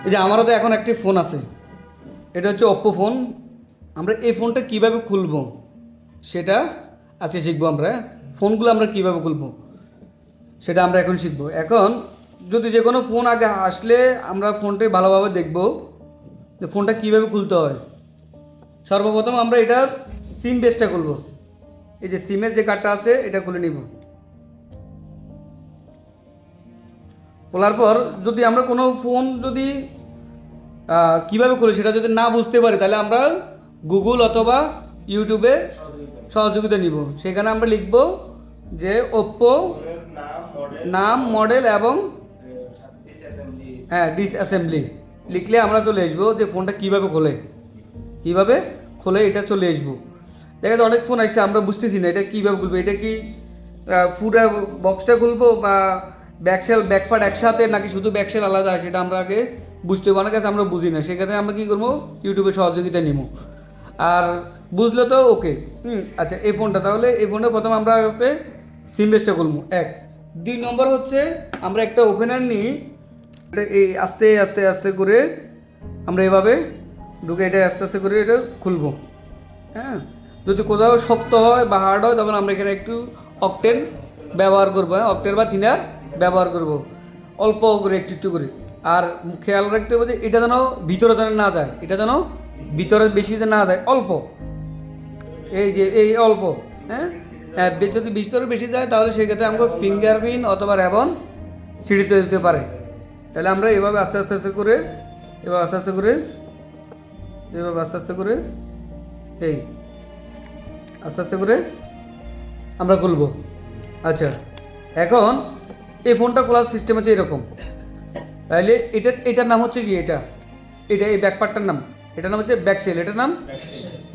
এই যে আমারও তো এখন একটি ফোন আছে, এটা হচ্ছে ওপ্পো ফোন। আমরা এই ফোনটা কীভাবে খুলবো সেটা আজকে শিখবো আমরা। ফোনগুলো আমরা কীভাবে খুলবো সেটা আমরা এখন শিখবো। এখন যদি যে কোনো ফোন আগে আসলে আমরা ফোনটাই ভালোভাবে দেখব যে ফোনটা কীভাবে খুলতে হয়। সর্বপ্রথম আমরা এটার সিম বেসটা খুলবো। এই যে সিমের যে কার্ডটা আছে এটা খুলে নিব। খোলার পর যদি আমরা কোনো ফোন যদি কীভাবে খুলি সেটা যদি না বুঝতে পারি, তাহলে আমরা গুগল অথবা ইউটিউবে সহযোগিতা নিব। সেখানে আমরা লিখব যে ওপ্পো নাম, মডেল এবং ডিসঅ্যাসেম্বলি লিখলে আমরা চলে আসবো যে ফোনটা কীভাবে খোলে এটা চলে আসবো। দেখা যায় অনেক ফোন আসছে আমরা বুঝতেছি না এটা কীভাবে খুলবো, এটা কি পুরো বক্সটা খুলবো বা ব্যাকসেল ব্যাকপার্ট একসাথে নাকি শুধু ব্যাকসেল আলাদা, সেটা আমরা আগে বুঝতে হবে। অনেক কাছে আমরা বুঝি না, সেক্ষেত্রে আমরা কী করবো, ইউটিউবে সহযোগিতা নিব। আর বুঝলে তো ওকে। আচ্ছা, এই ফোনটা তাহলে এই ফোনটা প্রথম আমরা আস্তে সিম বেসটা খুলবো। 2 নম্বর হচ্ছে আমরা একটা ওপেনার নিই, এটা এই আস্তে আস্তে আস্তে করে আমরা এভাবে ঢুকে এটা আস্তে আস্তে করে এটা খুলবো। হ্যাঁ, যদি কোথাও শক্ত হয় বা হার্ড হয় তখন আমরা এখানে একটু অকটেন ব্যবহার করবো। অকটেন বা থিনার ব্যবহার করব অল্প করে একটু একটু করে। আর খেয়াল রাখতে হবে যে এটা যেন ভিতরে যেন না যায়, এটা যেন ভিতরে বেশি যে না যায়, অল্প এই যে এই অল্প। হ্যাঁ হ্যাঁ, যদি ভিতরে বেশি যায় তাহলে সেক্ষেত্রে আমাকে ফিঙ্গারপ্রিন্ট অথবা র্যাবন সিঁড়িতে দিতে পারে। তাহলে আমরা এভাবে আস্তে আস্তে আস্তে করে এভাবে আস্তে আস্তে করে এভাবে আস্তে আস্তে করে এই আস্তে আস্তে করে আমরা খুলবো। আচ্ছা, এখন এই ফোনটা খোলার সিস্টেম হচ্ছে এরকম। তাহলে এটার নাম হচ্ছে কি, এটা এই ব্যাকপার্টটার নাম, এটার নাম হচ্ছে ব্যাকসেল। এটার নাম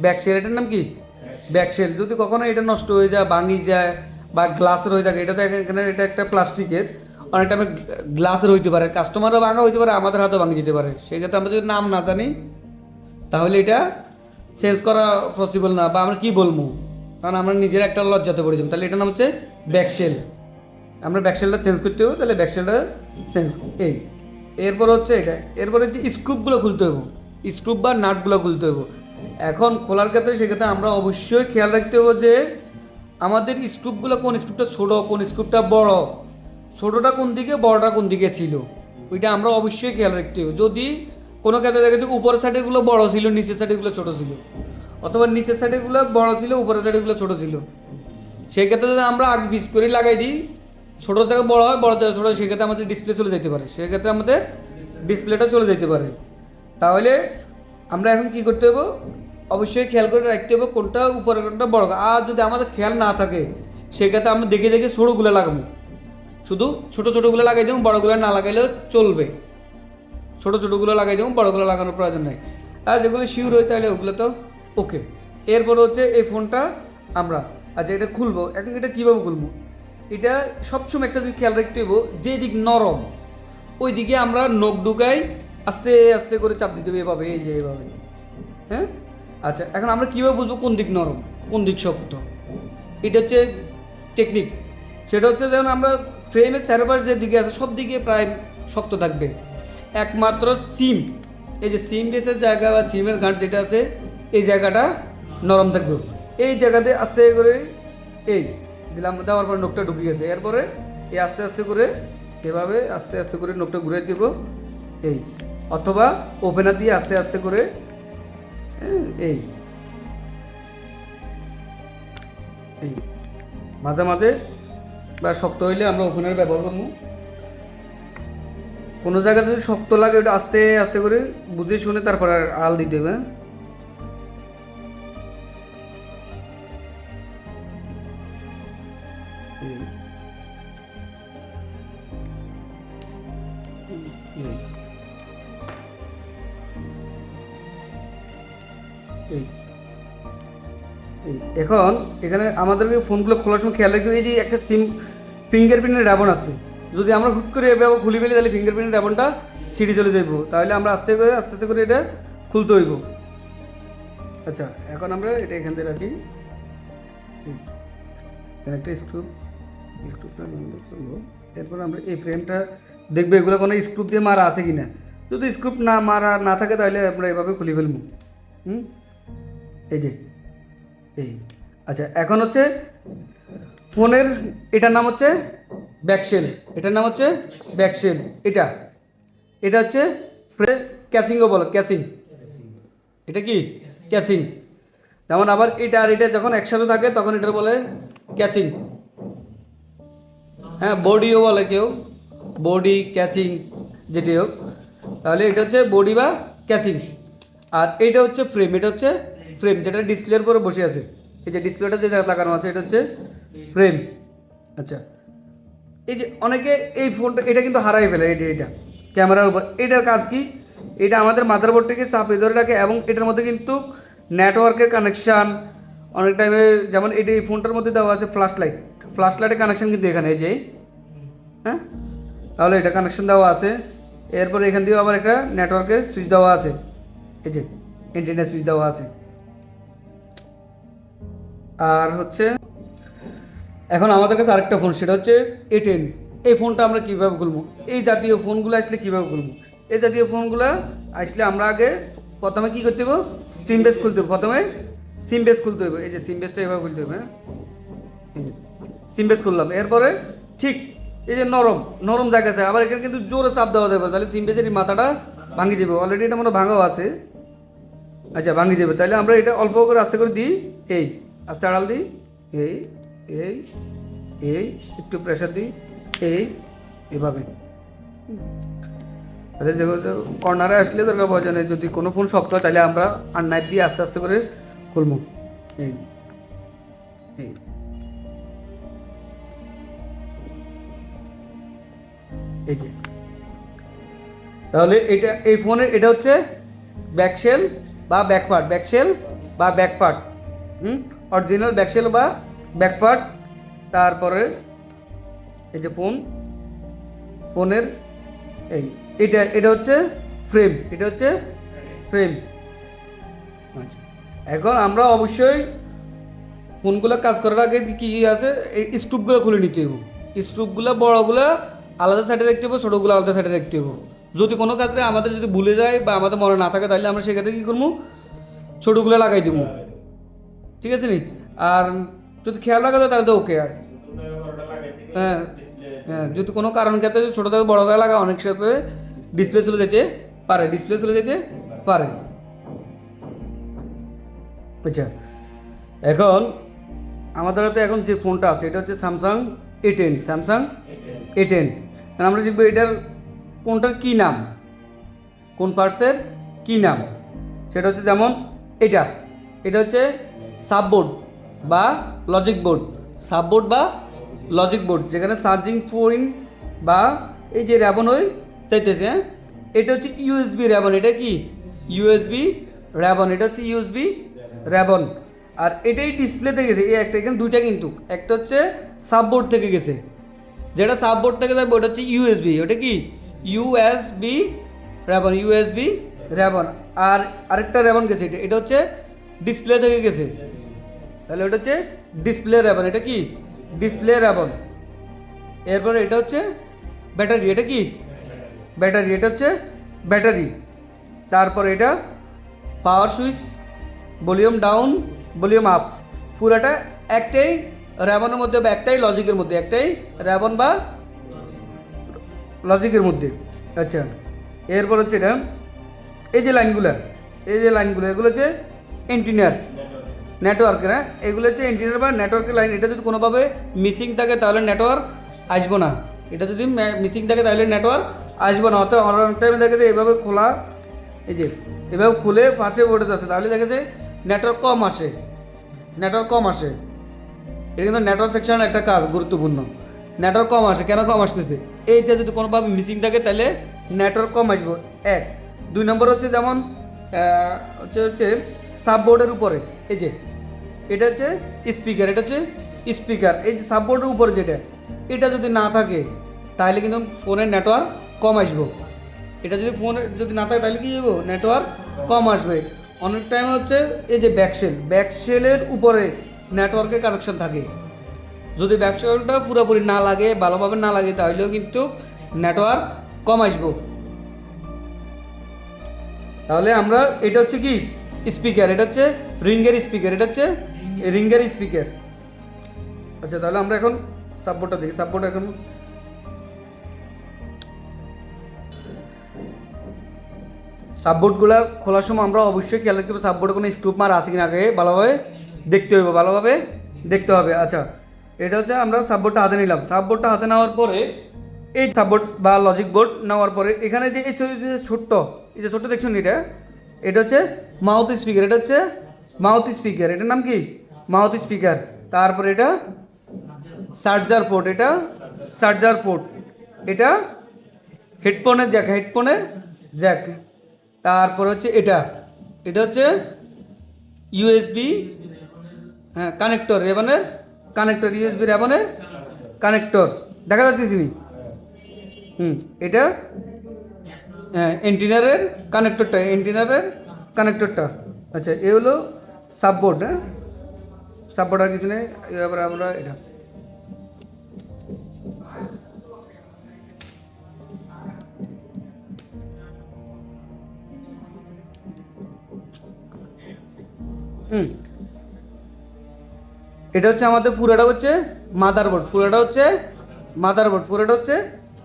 ব্যাকসেল। এটার নাম কি ব্যাকসেল। যদি কখনো এটা নষ্ট হয়ে যায়, ভাঙি যায় বা গ্লাসের হয়ে থাকে, এটা তো এখানে এটা একটা প্লাস্টিকের, অনেকটা আমি গ্লাসের হইতে পারে, কাস্টমারও ভাঙা হইতে পারে, আমাদের হাতেও ভাঙি যেতে পারে। সেক্ষেত্রে আমরা যদি নাম না জানি তাহলে এটা চেঞ্জ করা পসিবল না, বা আমরা কী বলবো, কারণ আমরা নিজের একটা লজ্জাতে পড়ে যাব। তাহলে এটার নাম হচ্ছে ব্যাকসেল। আমরা ব্যাকসেলটা চেঞ্জ করতে হবে, তাহলে ব্যাকসেলটা চেঞ্জ এই। এরপর হচ্ছে এটা, এরপরে যে স্ক্রুপগুলো খুলতে হবে, স্ক্রুপ বা নাটগুলো খুলতে হবে। এখন খোলার ক্ষেত্রে সেক্ষেত্রে আমরা অবশ্যই খেয়াল রাখতে হবে যে আমাদের স্ক্রুপগুলো কোন স্ক্রুপটা ছোটো, কোন স্ক্রুপটা বড়, ছোটোটা কোন দিকে, বড়টা কোন দিকে ছিল, ওইটা আমরা অবশ্যই খেয়াল রাখতে হবে। যদি কোনো ক্ষেত্রে দেখা যাচ্ছে উপরের সাইডেরগুলো বড় ছিল, নিচের সাইডেরগুলো ছোটো ছিল, অথবা নিচের সাইডেরগুলো বড় ছিল, উপরের সাইডেরগুলো ছোটো ছিল, সেই ক্ষেত্রে যদি আমরা আগে পিস করে লাগাই দিই, ছোটো থেকে বড় হয়, বড় থেকে ছোটো, সেক্ষেত্রে আমাদের ডিসপ্লে চলে যেতে পারে, সেক্ষেত্রে আমাদের ডিসপ্লেটা চলে যেতে পারে। তাহলে আমরা এখন কী করতে হবে, অবশ্যই খেয়াল করে রাখতে হবে কোনটা উপরে কোনটা বড়। আর যদি আমাদের খেয়াল না থাকে সেক্ষেত্রে আমরা দেখে দেখে ছোটোগুলো লাগাবো, শুধু ছোটো ছোটোগুলো লাগাই দেবো, বড়োগুলো না লাগাইলেও চলবে। ছোটো ছোটোগুলো লাগাই দেবো, বড়োগুলো লাগানোর প্রয়োজন নেই। আর যেগুলো শিওর হয় তাহলে ওগুলো তো ওকে। এরপর হচ্ছে এই ফোনটা আমরা আচ্ছা এটা খুলবো। এখন এটা কীভাবে খুলবো, এটা সবসময় একটা দিক খেয়াল রাখতে হইব, যে দিক নরম ওই দিকে আমরা নখ ঢুকাই আস্তে আস্তে করে চাপ দিতে হবে, এভাবে, এই যে এভাবে। হ্যাঁ, আচ্ছা, এখন আমরা কীভাবে বুঝবো কোন দিক নরম কোন দিক শক্ত, এটা হচ্ছে টেকনিক। সেটা হচ্ছে যেমন আমরা ফ্রেমের চারপাশ যে দিকে আছে সব দিকে প্রায় শক্ত থাকবে, একমাত্র সিম, এই যে সিম বেসের জায়গা বা সিমের গাঁট যেটা আছে এই জায়গাটা নরম থাকবে। এই জায়গাতে আস্তে করে এই দিলাম, দেওয়ার পর নখটা ঢুকে গেছে। এরপরে এই আস্তে আস্তে করে এভাবে আস্তে আস্তে করে নখটা ঘুরে দেবো এই, অথবা ওপেনার দিয়ে আস্তে আস্তে করে এই এই মাঝে মাঝে বা শক্ত হইলে আমরা ওপেনার ব্যবহার করবো। কোনো জায়গায় যদি শক্ত লাগে ওটা আস্তে আস্তে করে বুঝে শুনে তারপর আল দিতে হবে। এখন এখানে আমাদেরকে ফোনগুলো খোলার সময় খেয়াল রাখতে, এই যে একটা সিম ফিঙ্গারপ্রিন্টের র্যাবন আছে, যদি আমরা হুট করে এভাবে খুলি ফেলি তাহলে ফিঙ্গারপ্রিন্টের র্যাবনটা সিঁড়ি চলে যাইব। তাহলে আমরা আস্তে আস্তে করে এটা খুলতে হইব। আচ্ছা, এখন আমরা এটা এখান থেকে রাখি, এখানে একটা স্ক্রুপটা চলবো। এরপর আমরা এই ফ্রেমটা দেখবো এগুলো কোনো স্ক্রুপ দিয়ে মারা আছে কিনা। যদি স্ক্রুপ না মারা না থাকে তাহলে আমরা এভাবে খুলে ফেলবো। এই যে এই, আচ্ছা এখন হচ্ছে ফোনের এটার নাম হচ্ছে ব্যাকশেল, এটার নাম হচ্ছে ব্যাকশেল। এটা হচ্ছে ক্যাসিংও বলো, ক্যাসিং। এটা কি ক্যাসিং। যেমন আবার এটা আর এটা যখন একসাথে থাকে তখন এটা বলে ক্যাচিং। হ্যাঁ, বডিও বলে কেউ, বডি ক্যাচিং যেটি হোক, তাহলে এটা হচ্ছে বডি বা ক্যাচিং। আর এটা হচ্ছে ফ্রেম, এটা হচ্ছে ফ্রেম যেটা ডিসপ্লের উপরে বসে আছে। এই যে ডিসপ্লেটা যে জায়গায় লাগানো আছে এটা হচ্ছে ফ্রেম। আচ্ছা, এই যে অনেকে এই ফোনটা এটা কিন্তু হারাই ফেলে, এটা ক্যামেরার উপর। এটার কাজ কি, এটা আমাদের মাদারবোর্ডটাকে চাপে ধরে রাখে এবং এটার মধ্যে কিন্তু নেটওয়ার্কের কানেকশান অনেক টাইমে, যেমন এটা এই ফোনটার মধ্যে দেওয়া আছে ফ্ল্যাশ লাইটের কানেকশান কিন্তু এখানে এই যে, হ্যাঁ, তাহলে এটা কানেকশান দেওয়া আছে। এরপরে এখান দিয়েও আবার একটা নেটওয়ার্কের সুইচ দেওয়া আছে, এই যে ইন্টারনেট সুইচ দেওয়া আছে। আর হচ্ছে এখন আমাদের কাছে আরেকটা ফোন, সেটা হচ্ছে A10। এই ফোনটা আমরা কীভাবে খুলবো, এই জাতীয় ফোনগুলো আসলে কীভাবে খুলবো, এই জাতীয় ফোনগুলো আসলে আমরা আগে প্রথমে কী করতে হবে, সিম বেস খুলতে হবে। প্রথমে সিম বেস খুলতে হবে, এই যে সিম বেসটা এভাবে খুলতে হবে। হ্যাঁ, সিম বেস খুললাম, এরপরে ঠিক এই যে নরম জায়গা আছে, আবার এখানে কিন্তু জোরে চাপ দেওয়া যাবে, তাহলে সিম বেসের মাথাটা ভাঙে যাবে। অলরেডি এটা মনে ভাঙাও আছে, আচ্ছা ভাঙে যাবে। তাহলে আমরা এটা অল্প করে আস্তে করে দিই, এই আস্তে আড়াল দিই, এই এই এই একটু প্রেশার দিই, এভাবে। তাহলে যে কর্নারে আসলে দরকার প্রয়োজন নেই, যদি কোনো ফোন শক্ত হয় তাহলে আমরা আর নাইট দিয়ে আস্তে আস্তে করে খুলবো। এই এই এই যে, তাহলে এটা এই ফোনের এটা হচ্ছে ব্যাকশেল বা ব্যাকপার্ট, ব্যাকশেল বা ব্যাকপার্ট, অরিজিনাল ব্যাকশেল বা ব্যাকপার্ট। তারপরে এই যে ফোনের এই এটা হচ্ছে ফ্রেম, এটা হচ্ছে ফ্রেম। আচ্ছা, এখন আমরা অবশ্যই ফোনগুলো কাজ করার আগে কী কী আছে, এই স্ক্রুপগুলো খুলে নিতে হবে। স্ক্রুপগুলো বড়গুলো আলাদা সাইডে রাখতে হবে, ছোটোগুলো আলাদা সাইডে রাখতে হবে। যদি কোনো ক্ষেত্রে আমাদের যদি ভুলে যায় বা আমাদের মনে না থাকে তাহলে আমরা সেক্ষেত্রে কী করবো, ছোটোগুলো লাগাই দেবো, ঠিক আছে নি। আর যদি খেয়াল রাখা যায় তাহলে তো ওকে। আর হ্যাঁ হ্যাঁ, যদি কোনো কারণ ক্ষেত্রে ছোটো থেকে বড়ো করে লাগা, অনেক ক্ষেত্রে ডিসপ্লে চলে যেতে পারে। আচ্ছা, এখন আমাদের হাতে এখন যে ফোনটা আছে এটা হচ্ছে স্যামসাং A10। আমরা শিখবো এটার কোনটার কী নাম, কোন পার্টসের কী নাম। সেটা হচ্ছে যেমন এটা হচ্ছে সাববোর্ড বা লজিক বোর্ড, যেখানে চার্জিং পয়েন্ট বা এই যে র্যাবন চাইতেছে। হ্যাঁ, এটা হচ্ছে ইউএসবি র্যাবন। এটা কি ইউএসবি র্যাবন, এটা হচ্ছে ইউএসবি র্যাবন। আর এটাই ডিসপ্লে থেকে গেছে, এই একটা, এখানে দুইটা কিন্তু, একটা হচ্ছে সাববোর্ড থেকে গেছে, যেটা সাববোর্ড থেকে যাবে ওটা হচ্ছে ইউএসবি, ওটা কি ইউএসবি র্যাবন। আর আরেকটা র্যাবন গেছে, এটা হচ্ছে ডিসপ্লে থেকে গেছে, তাহলে ওটা হচ্ছে ডিসপ্লে র্যাবন। এটা কি ডিসপ্লে র্যাবন। এরপরে এটা হচ্ছে ব্যাটারি, এটা কি ব্যাটারি, এটা হচ্ছে ব্যাটারি। তারপর এটা পাওয়ার switch, volume down, volume up, পুরাটা একটাই র্যাবনের মধ্যে বা একটাই লজিকের মধ্যে, একটাই র্যাবন বা লজিকের মধ্যে। আচ্ছা, এরপর হচ্ছে এটা এই যে লাইনগুলো এগুলো হচ্ছে এন্টিনার নেটওয়ার্কের। হ্যাঁ, এগুলো হচ্ছে এন্টিনার বা নেটওয়ার্কের লাইন। এটা যদি কোনোভাবে মিসিং থাকে তাহলে নেটওয়ার্ক আসবো না, এটা যদি মিসিং থাকে তাহলে নেটওয়ার্ক আসবো না। অর্থাৎ অনেক টাইমে দেখা যায় এভাবে খোলা, এই যে এভাবে খুলে পাশে বোর্ডে আছে, তাহলে দেখা যায় নেটওয়ার্ক কম আসে। এটা কিন্তু নেটওয়ার্ক সেকশনের একটা কাজ গুরুত্বপূর্ণ। নেটওয়ার্ক কম আসে, কেন কম আসতেছে, এইটা যদি কোনোভাবে মিসিং থাকে তাহলে নেটওয়ার্ক কম আসবো, এক। 2 নম্বর হচ্ছে যেমন হচ্ছে সাববোর্ডের উপরে এই যে এটা হচ্ছে স্পিকার, এই যে সাববোর্ডের উপরে যেটা, এটা যদি না থাকে তাহলে কিন্তু ফোনের নেটওয়ার্ক কম আসবো। এটা যদি যদি না থাকে তাহলে কী যাবো, নেটওয়ার্ক কম আসবে। অনেক টাইম হচ্ছে এই যে ব্যাকশেলের উপরে নেটওয়ার্কের কানেকশন থাকে, যদি ব্যাকশেলটা পুরোপুরি না লাগে, ভালোভাবে না লাগে, তাহলেও কিন্তু নেটওয়ার্ক কম আসবো। তাহলে আমরা এটা হচ্ছে কি স্পিকার, এটা হচ্ছে রিঙ্গের স্পিকার, এটা হচ্ছে রিঙ্গের স্পিকার। আচ্ছা তাহলে আমরা এখন সাববোর্ডটা দেখি। সাববোর্ড এখন সাববোর্ডগুলো খোলার সময় আমরা অবশ্যই খেয়াল রাখতে হবে সাববোর্ডে কোনো স্ক্রুপ মার আছে কিনা আগে ভালোভাবে দেখতে হবে। আচ্ছা এটা হচ্ছে আমরা সাববোর্ডটা হাতে নিলাম। সাববোর্ডটা হাতে নেওয়ার পরে এই সাববোর্ড বা লজিক বোর্ড নেওয়ার পরে এখানে যে এই ছোট্ট এই যে ছোট্ট দেখছেন এটা হচ্ছে মাউথ স্পিকার, এটা হচ্ছে মাউথ স্পিকার, এটার নাম কি মাউথ স্পিকার। তারপরে এটা চার্জার পোর্ট, এটা চার্জার পোর্ট, এটা হেডফোনের জ্যাক। তারপর হচ্ছে এটা হচ্ছে ইউএসবি কানেক্টর, রেবনের কানেক্টর, ইউএসবি রেবনের কানেক্টর দেখা যাচ্ছে নি। এটা এন্টিনারের কানেক্টরটা। আচ্ছা এ হলো সাববোর্ড। সাববোর্ড আর কিছু নেই। এবার আমরা এটা এটা হচ্ছে আমাদের পুরোটা হচ্ছে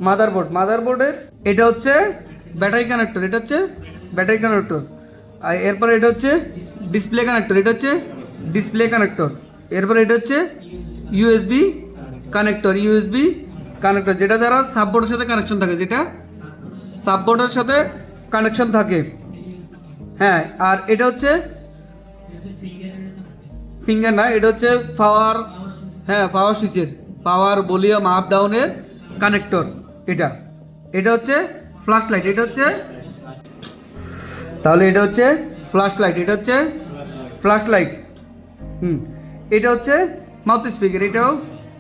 মাদারবোর্ড, মাদারবোর্ডের এটা হচ্ছে ব্যাটারি কানেক্টর, এটা হচ্ছে ব্যাটারি কানেক্টর। আর এরপরে এটা হচ্ছে ডিসপ্লে কানেক্টর, এটা হচ্ছে ডিসপ্লে কানেক্টর। এরপরে এটা হচ্ছে ইউএসবি কানেক্টর, যেটা দ্বারা সাববোর্ডের সাথে কানেকশন থাকে, হ্যাঁ। আর এটা হচ্ছে ফিঙ্গার না, এটা হচ্ছে পাওয়ার সুইচের পাওয়ার ভলিউম আপ ডাউনের কানেক্টর। এটা হচ্ছে ফ্ল্যাশ লাইট, এটা হচ্ছে ফ্ল্যাশ লাইট। এটা হচ্ছে মাউথ স্পিকার, এটাও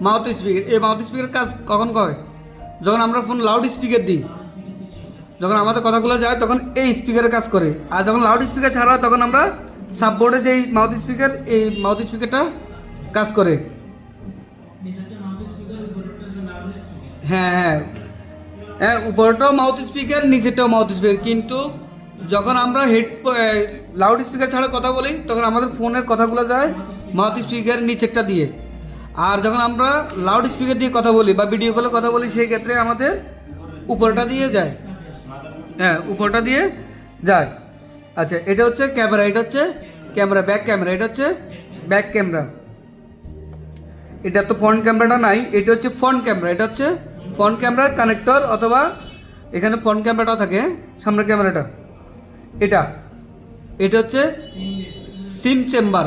মাউথ স্পিকার। এই মাউথ স্পিকার কাজ কখন করে? যখন আমরা ফোন লাউড স্পিকার দিই, যখন আমাদের কথাগুলো যায় তখন এই স্পিকারের কাজ করে। আর যখন লাউড স্পিকার ছাড়া তখন আমরা সাববোর্ডে যে মাউথ স্পিকার, এই মাউথ স্পিকারটা কাজ করে। হ্যাঁ, উপরটাও মাউথ স্পিকার, নিচেরটাও মাউথ স্পিকার। কিন্তু যখন আমরা লাউড স্পিকার ছাড়া কথা বলি তখন আমাদের ফোনের কথাগুলো যায় মাউথ স্পিকার নিচেরটা দিয়ে। আর যখন আমরা লাউড স্পিকার দিয়ে কথা বলি বা ভিডিও কলে কথা বলি সেই ক্ষেত্রে আমাদের উপরটা দিয়ে যায়, উপরটা দিয়ে যায়। আচ্ছা এটা হচ্ছে ক্যামেরা, এটা হচ্ছে ক্যামেরা, ব্যাক ক্যামেরা, এটা হচ্ছে ব্যাক ক্যামেরা। এটা তো ফ্রন্ট ক্যামেরাটা নাই, এটা হচ্ছে ফ্রন্ট ক্যামেরা, এটা হচ্ছে ফ্রন্ট ক্যামেরার কানেক্টর, অথবা এখানে ফ্রন্ট ক্যামেরাটাও থাকে, সামনের ক্যামেরাটা। এটা হচ্ছে সিম চেম্বার,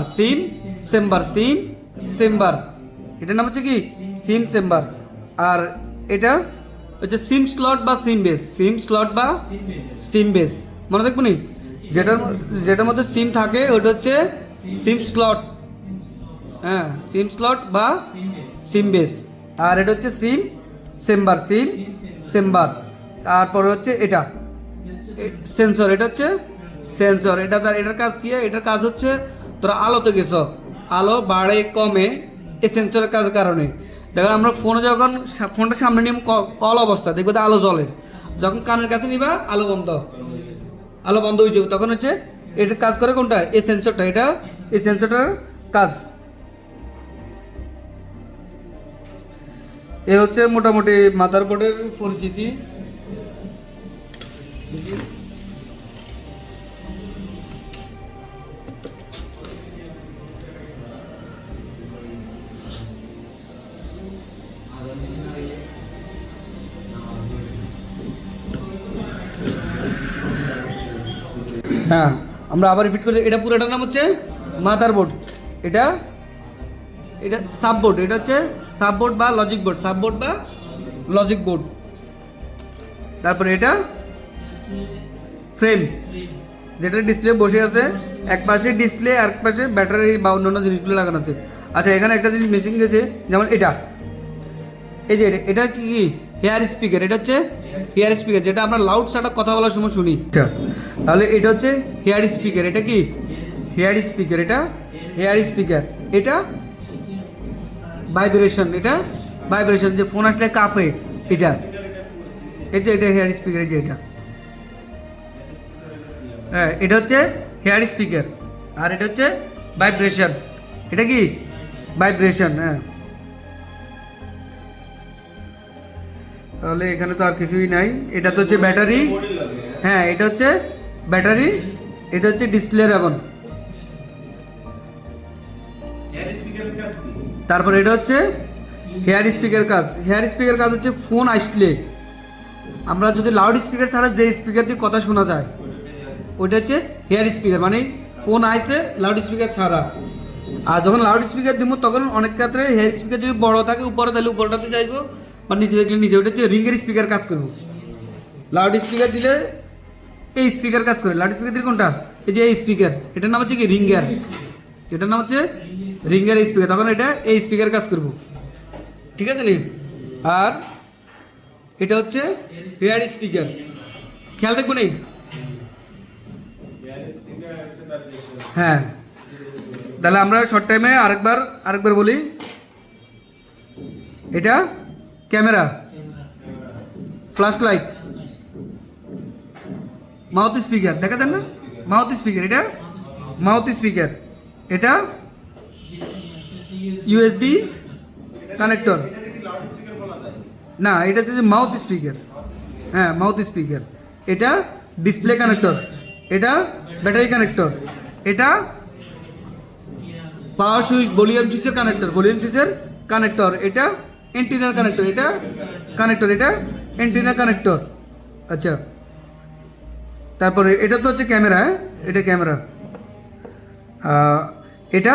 এটার নাম হচ্ছে কি সিম চেম্বার। আর এটা হচ্ছে সিম স্লট বা সিম বেস, মনে থাকবো নি? যেটার মধ্যে সিম থাকে ওটা হচ্ছে সিম স্লট, সিম স্লট বা সিম বেস। আর এটা হচ্ছে সিম চেম্বার। তারপরে হচ্ছে এটা সেন্সর, এটা হচ্ছে সেন্সর। এটার কাজ কি? এটার কাজ হচ্ছে তোরা আলোতে গেছো, আলো বাড়ে কমে এই সেন্সরের কাজের কারণে। দেখো আমরা ফোনে যখন ফোনটা সামনে নিয়ে কল অবস্থা দেখবো তো আলো জ্বলে, যখন কানের কাছে নিবা আলো বন্ধ হয়ে যাবে। তখন হচ্ছে এটার কাজ করে কোনটা? এই সেন্সরটা, এই সেন্সরটার কাজ। এ হচ্ছে মোটামুটি মাদারবোর্ডের পরিচিতি। হ্যাঁ আমরা আবার রিপিট করছি, এটা পুরোটার নাম হচ্ছে মাদারবোর্ড, এটা সাববোর্ড, এটা হচ্ছে সাববোর্ড বা লজিক বোর্ড। তারপরে এটা ফ্রেম, যেটা ডিসপ্লে বসে আছে, এক পাশে ডিসপ্লে আর এক পাশে ব্যাটারি বা অন্যান্য জিনিসগুলো লাগানো আছে। আচ্ছা এখানে একটা জিনিস মিসিং গেছে, যেমন এই যে এটা হচ্ছে কি হেয়ার স্পিকার, এটা হচ্ছে হেয়ার স্পিকার, যেটা আমরা লাউড ছাড়া কথা বলার সময় শুনি। আচ্ছা তাহলে এটা হচ্ছে হেয়ার স্পিকার, এটা কি হেয়ার স্পিকার, এটা ভাইব্রেশন, যে ফোন আসলে কাঁপে, এটা হেয়ার স্পিকার। যে এটা হ্যাঁ, এটা হচ্ছে হেয়ার স্পিকার, আর এটা হচ্ছে ভাইব্রেশন। এটা কি ভাইব্রেশন? হ্যাঁ, তাহলে এখানে তো আর কিছুই নাই। এটা তো হচ্ছে ব্যাটারি। হ্যাঁ, এটা হচ্ছে ব্যাটারি, এটা হচ্ছে ডিসপ্লে রেবন। তারপর এটা হচ্ছে হেয়ার স্পিকার কাজ। হেয়ার স্পিকার কাজ হচ্ছে ফোন আসলে আমরা যদি লাউড স্পিকার ছাড়া যে স্পিকার দিয়ে কথা শোনা যায় ওইটা হচ্ছে হেয়ার স্পিকার, মানে ফোন আইসে লাউড স্পিকার ছাড়া। আর যখন লাউড স্পিকার দিব তখন অনেক ক্ষেত্রে হেয়ার স্পিকার যদি বড় থাকে উপরে তাহলে উপরটাতে যাইবো, বা নিচে দেখলে নিচে। ওটা হচ্ছে রিঙ্গের স্পিকার কাজ করবো। লাউড স্পিকার দিলে এই স্পিকার কাজ করে। লাউড স্পিকার দিলে কোনটা? এই যে এই স্পিকার, এটার নাম হচ্ছে কি রিঙ্গার, এটার নাম হচ্ছে রিঙ্গার স্পিকার। তখন এটা এই স্পিকার কাজ করবো, ঠিক আছে নি? আর এটা হচ্ছে হেয়ার স্পিকার। খেয়াল থাকবো নেই? হ্যাঁ, তাহলে আমরা শর্ট টাইমে আরেকবার বলি। এটা camera, flash light, mouth speaker, দেখা যান না? মাউথ স্পিকার, এটা মাউথ স্পিকার, এটা ইউএসবি কানেক্টর। না, এটা হচ্ছে মাউথ স্পিকার। হ্যাঁ, মাউথ স্পিকার। এটা ডিসপ্লে কানেক্টর, এটা ব্যাটারি কানেক্টর, এটা পাওয়ার সুইচ, ভলিউম সুইচের কানেক্টর, ভলিউম সুইচের কানেক্টর, এটা এন্টিনার কানেক্টর, এটা কানেক্টর, এটা এন্টিনার কানেক্টর। আচ্ছা, তারপরে এটা তো হচ্ছে ক্যামেরা। এটা ক্যামেরা, এটা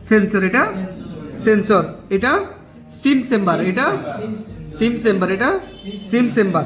সেন্সর, এটা সেন্সর, এটা সিম চেম্বার, এটা সিম চেম্বার, এটা সিম চেম্বার।